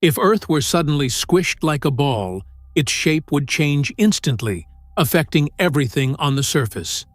If Earth were suddenly squished like a ball, its shape would change instantly, affecting everything on the surface.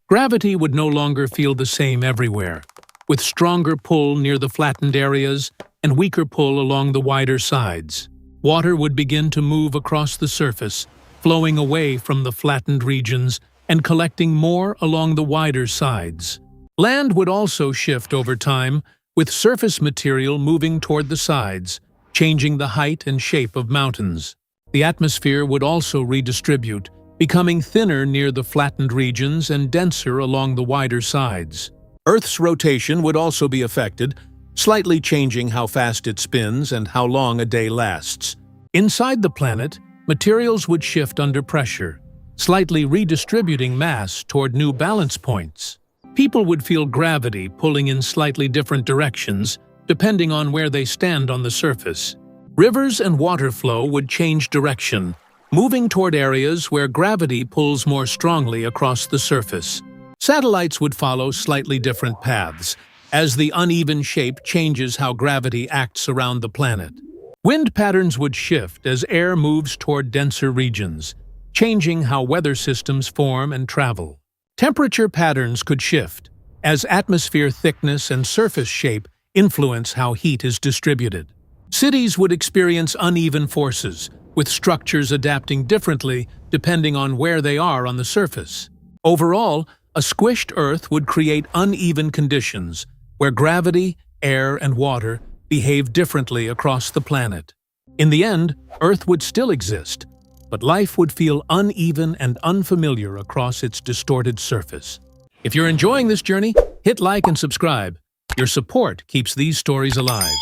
Gravity would no longer feel the same everywhere, with stronger pull near the flattened areas and weaker pull along the wider sides. Water would begin to move across the surface, flowing away from the flattened regions and collecting more along the wider sides. Land would also shift over time, with surface material moving toward the sides, changing the height and shape of mountains. The atmosphere would also redistribute, becoming thinner near the flattened regions and denser along the wider sides. Earth's rotation would also be affected, slightly changing how fast it spins and how long a day lasts. Inside the planet, materials would shift under pressure, slightly redistributing mass toward new balance points. People would feel gravity pulling in slightly different directions, depending on where they stand on the surface. Rivers and water flow would change direction, moving toward areas where gravity pulls more strongly across the surface. Satellites would follow slightly different paths, as the uneven shape changes how gravity acts around the planet. Wind patterns would shift as air moves toward denser regions, changing how weather systems form and travel. Temperature patterns could shift, as atmosphere thickness and surface shape influence how heat is distributed. Cities would experience uneven forces, with structures adapting differently depending on where they are on the surface. Overall, a squished Earth would create uneven conditions, where gravity, air, and water behave differently across the planet. In the end, Earth would still exist, but life would feel uneven and unfamiliar across its distorted surface. If you're enjoying this journey, hit like and subscribe. Your support keeps these stories alive.